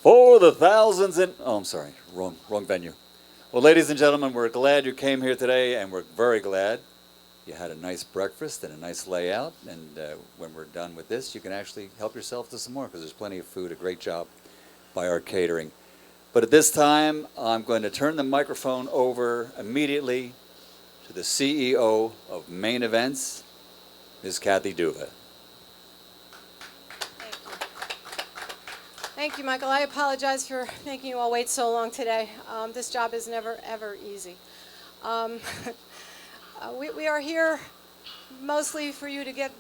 For the thousands in, oh, I'm sorry, wrong venue. Well, ladies and gentlemen, we're glad you came here today, and we're very glad you had a nice breakfast and a nice layout. And when we're done with this, you can actually help yourself to some more because there's plenty of food. A great job by our catering. But at this time, I'm going to turn the microphone over immediately to the CEO of Main Events, Ms. Kathy Duva. Thank you, Michael. I apologize for making you all wait so long today. This job is never, ever easy. We are here mostly for you to get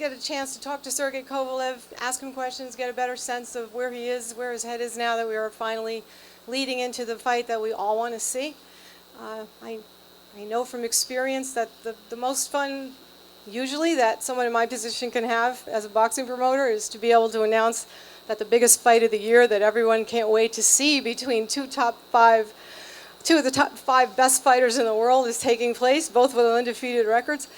a chance to talk to Sergey Kovalev, ask him questions, get a better sense of where he is, where his head is now that we are finally leading into the fight that we all want to see. I know from experience that the most fun, usually, that someone in my position can have as a boxing promoter is to be able to announce that the biggest fight of the year that everyone can't wait to see between two of the top five best fighters in the world is taking place, both with undefeated records.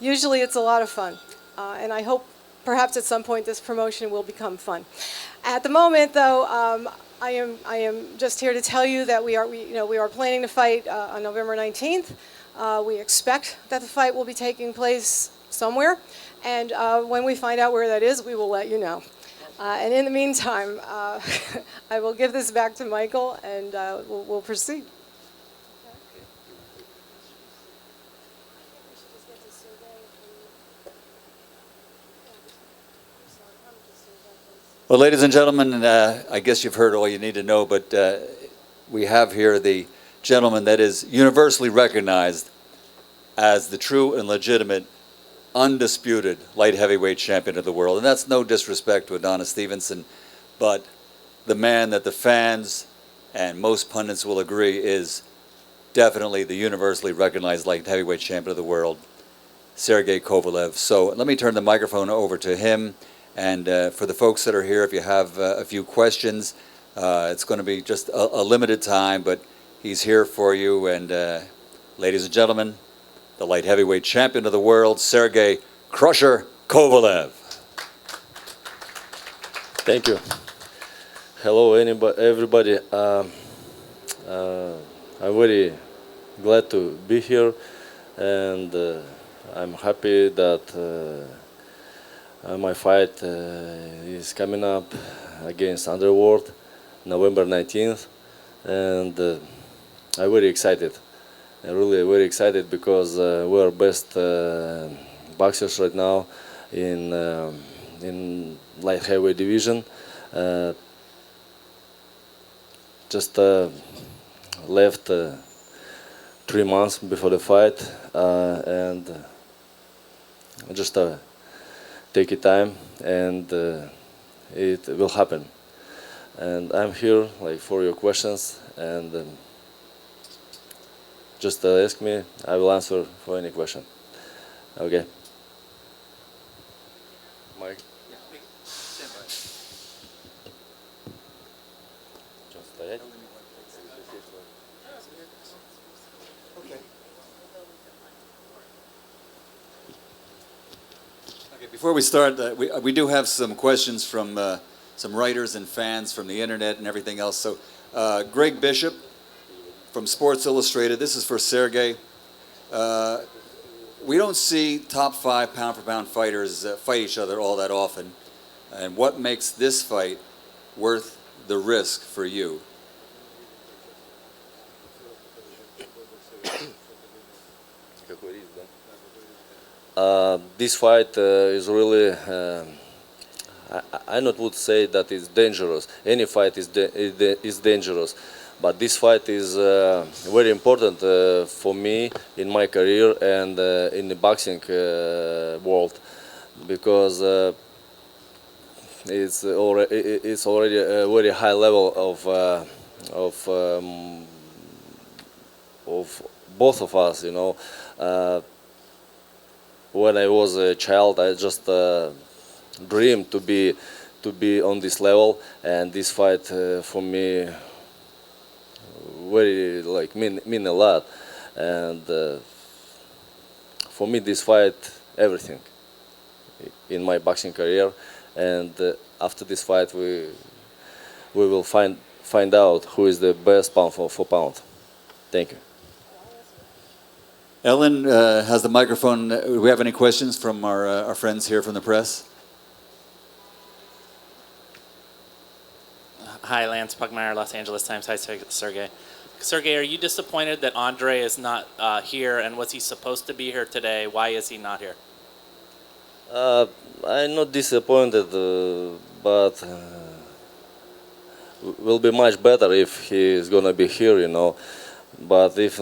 Usually it's a lot of fun, and I hope perhaps at some point this promotion will become fun. At the moment, though, I am just here to tell you that we are planning to fight on November 19th. We expect that the fight will be taking place somewhere, and when we find out where that is, we will let you know. And in the meantime, I will give this back to Michael, and we'll proceed. Well, ladies and gentlemen, I guess you've heard all you need to know, but we have here the gentleman that is universally recognized as the true and legitimate, undisputed light heavyweight champion of the world. And that's no disrespect to Adonis Stevenson, but the man that the fans and most pundits will agree is definitely the universally recognized light heavyweight champion of the world, Sergey Kovalev. So let me turn the microphone over to him. And for the folks that are here, if you have a few questions, it's going to be just a limited time, but he's here for you. And ladies and gentlemen, the light heavyweight champion of the world, Sergey Krusher Kovalev. Thank you. Hello, everybody. I'm very glad to be here, and I'm happy that my fight is coming up against Underworld, November 19th, and I'm very excited. I'm really very excited because we are best boxers right now in light heavyweight division. Just left 3 months before the fight, and just take your time, and it will happen. And I'm here for your questions, and just ask me. I will answer for any question. Okay. Mike. Just стоять. Before we start, we do have some questions from some writers and fans from the internet and everything else. So Greg Bishop from Sports Illustrated, this is for Sergey. We don't see top 5 pound-for-pound fighters fight each other all that often. And what makes this fight worth the risk for you? This fight is really, I not would say that it's dangerous. Any fight is dangerous, but this fight is very important for me in my career and in the boxing world, because it's already a very high level of both of us, you know. When I was a child, I just dreamed to be on this level, and this fight for me very mean a lot. And for me, this fight everything in my boxing career. And after this fight, we will find out who is the best pound for pound. Thank you. Ellen has the microphone. Do we have any questions from our friends here from the press? Hi, Lance Pugmire, Los Angeles Times. Hi, Sergey. Sergey, are you disappointed that Andre is not here, and was he supposed to be here today? Why is he not here? I'm not disappointed, but will be much better if he is gonna be here, you know. But if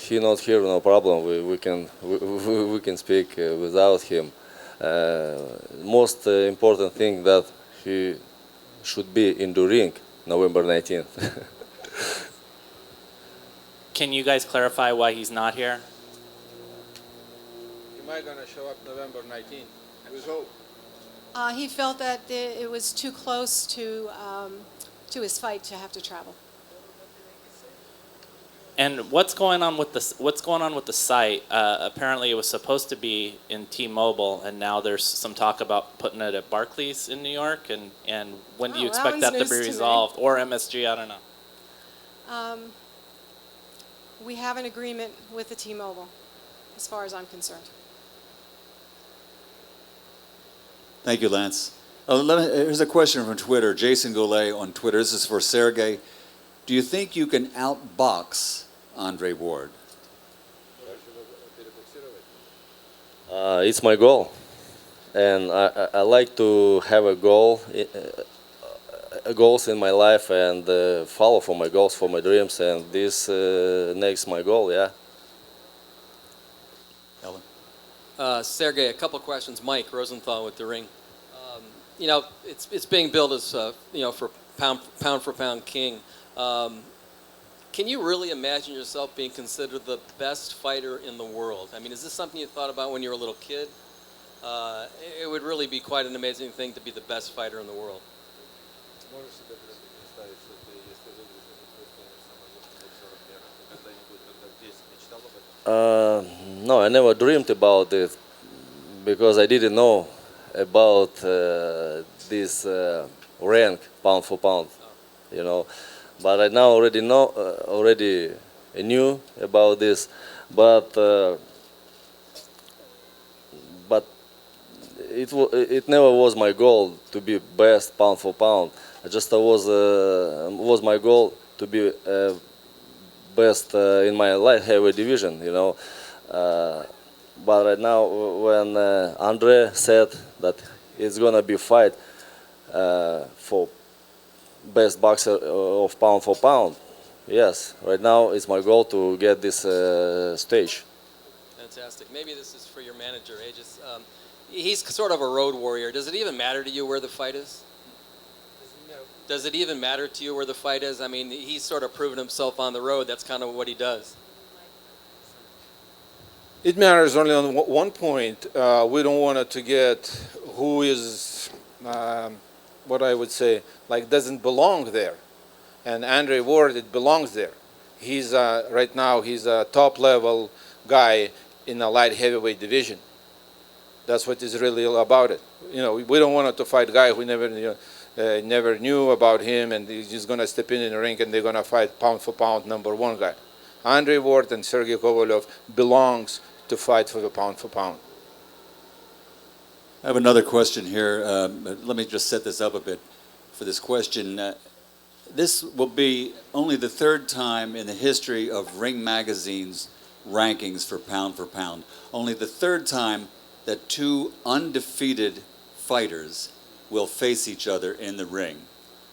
he not here, no problem. We can speak without him. Most important thing that he should be in the ring November 19th. Can you guys clarify why he's not here? Am I going to show up November 19th? We hope. He felt that it was too close to his fight to have to travel. And what's going on with the site? Apparently, it was supposed to be in T-Mobile, and now there's some talk about putting it at Barclays in New York. And when do you expect that to be resolved, or MSG? I don't know. We have an agreement with the T-Mobile, as far as I'm concerned. Thank you, Lance. Here's a question from Twitter. Jason Goulet on Twitter. This is for Sergey. Do you think you can outbox Andre Ward? It's my goal, and I like to have a goals in my life and follow for my goals, for my dreams, and this next my goal. Yeah. Ellen? Sergey, a couple questions. Mike Rosenthal with The Ring. You know, it's being billed as for pound for pound king. Can you really imagine yourself being considered the best fighter in the world? I mean, is this something you thought about when you were a little kid? It would really be quite an amazing thing to be the best fighter in the world. No, I never dreamed about it because I didn't know about this rank pound for pound, you know. But I now already knew about this, but it never was my goal to be best pound for pound. I just was my goal to be best in my light heavyweight division, you know. But right now, when Andre said that it's gonna be fight for best boxer of pound for pound, yes, right now it's my goal to get this stage. Fantastic. Maybe this is for your manager, Egis. He's sort of a road warrior. Does it even matter to you where the fight is? Does it even matter to you where the fight is? I mean, he's sort of proven himself on the road. That's kind of what he does. It matters only on one point. We don't want it to get who is, what I would say, like doesn't belong there. And Andre Ward, it belongs there. He's right now he's a top level guy in the light heavyweight division. That's what is really about it. You know, we don't want to fight a guy who never knew about him, and he's just going to step in the ring and they're going to fight pound for pound #1 guy. Andre Ward and Sergey Kovalev belongs to fight for the pound for pound. I have another question here. Let me just set this up a bit for this question. This will be only the third time in the history of Ring Magazine's rankings for pound. Only the third time that two undefeated fighters will face each other in the ring.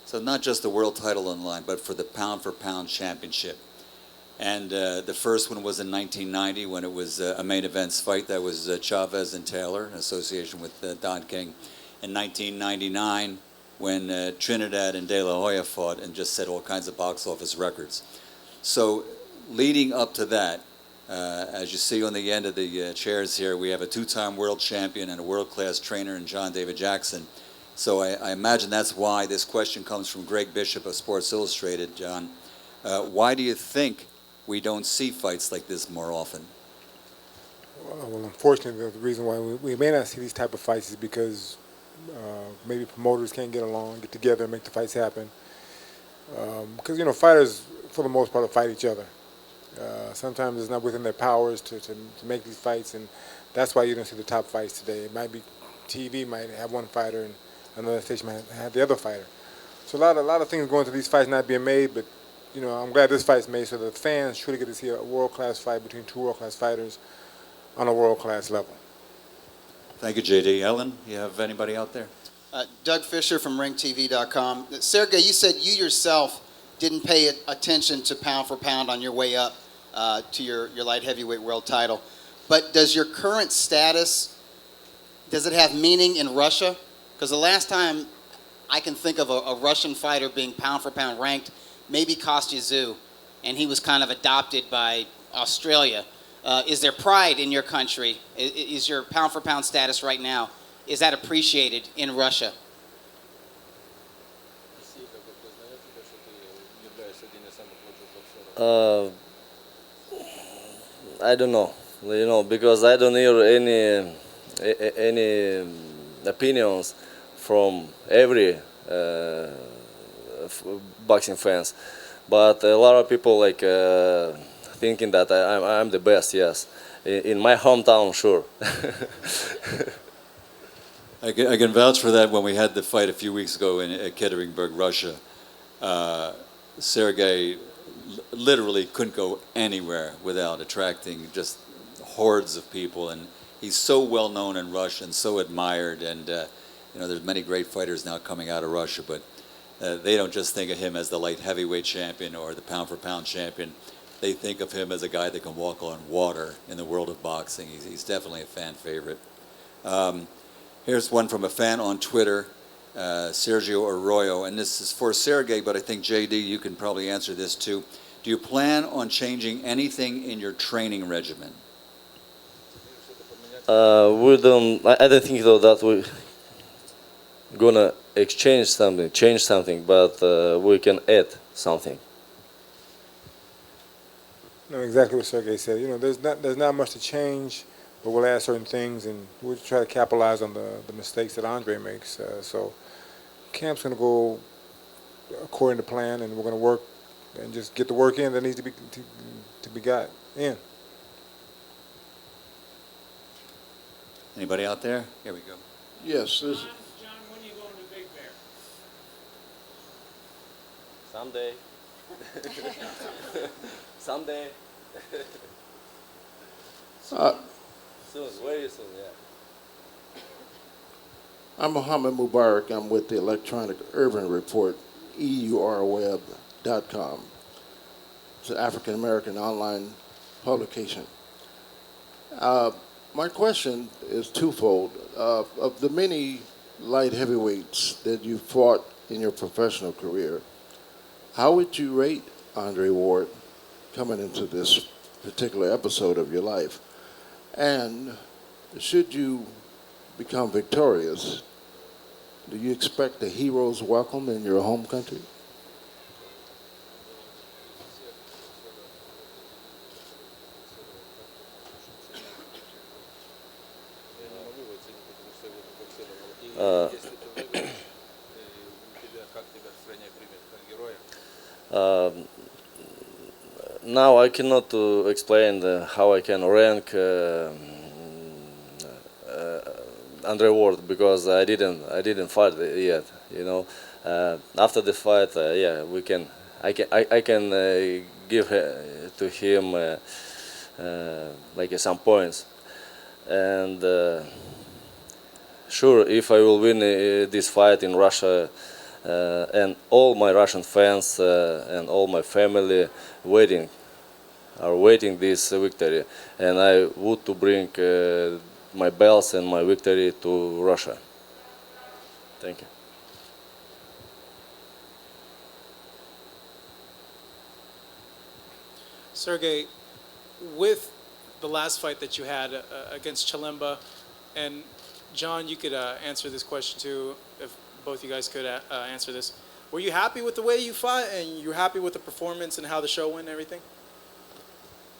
So not just the world title on the line, but for the pound for pound championship. And the first one was in 1990 when it was a main events fight. That was Chavez and Taylor in association with Don King. In 1999 when Trinidad and De La Hoya fought and just set all kinds of box office records. So leading up to that, as you see on the end of the chairs here, we have a two-time world champion and a world-class trainer in John David Jackson. So I imagine that's why this question comes from Greg Bishop of Sports Illustrated, John. Why do you think we don't see fights like this more often? Well, unfortunately, the reason why we may not see these type of fights is because maybe promoters can't get along, get together, and make the fights happen. Because, fighters, for the most part, will fight each other. Sometimes it's not within their powers to make these fights, and that's why you don't see the top fights today. It might be TV might have one fighter, and another station might have the other fighter. So a lot of things go into these fights not being made, but I'm glad this fight's made so that fans truly get to see a world-class fight between two world-class fighters on a world-class level. Thank you, JD. Ellen, you have anybody out there? Doug Fisher from ringtv.com. Sergey, you said you yourself didn't pay attention to pound for pound on your way up to your light heavyweight world title. But does your current status, does it have meaning in Russia? Because the last time I can think of a Russian fighter being pound for pound ranked, maybe Kostya Tszyu, and he was kind of adopted by Australia. Is there pride in your country? Is your pound for pound status right now, is that appreciated in Russia? I don't know, because I don't hear any opinions from every boxing fans, but a lot of people thinking that I'm the best. Yes, in my hometown, sure. I can vouch for that. When we had the fight a few weeks ago in Ekaterinburg, Russia, Sergey literally couldn't go anywhere without attracting just hordes of people, and he's so well known in Russia and so admired. And there's many great fighters now coming out of Russia, but they don't just think of him as the light heavyweight champion or the pound for pound champion. They think of him as a guy that can walk on water in the world of boxing. He's definitely a fan favorite. Here's one from a fan on Twitter, Sergio Arroyo, and this is for Sergey, but I think JD, you can probably answer this too. Do you plan on changing anything in your training regimen? We don't. I don't think though that we're gonna change something, but we can add something. No, exactly what Sergey said. There's not much to change, but we'll add certain things, and we'll try to capitalize on the mistakes that Andre makes. So camp's going to go according to plan, and we're going to work and just get the work in that needs to be got in. Anybody out there? Here we go. Yes. John, when are you going to Big Bear? Someday. Someday. Soon, very soon, yeah. I'm Mohammed Mubarak. I'm with the Electronic Urban Report, EURweb.com. It's an African American online publication. My question is twofold. Of the many light heavyweights that you fought in your professional career, how would you rate Andre Ward coming into this particular episode of your life? And should you become victorious, do you expect a hero's welcome in your home country? Now I cannot explain how I can rank Andre Ward because I didn't fight yet. After the fight, yeah, I can give to him some points, and sure, if I will win this fight in Russia, and all my Russian fans and all my family are waiting this victory, and I would to bring my belts and my victory to Russia. Thank you. Sergey, with the last fight that you had against Chilemba, and John, you could answer this question too, if both you guys could answer this. Were you happy with the way you fought, and you were happy with the performance and how the show went and everything?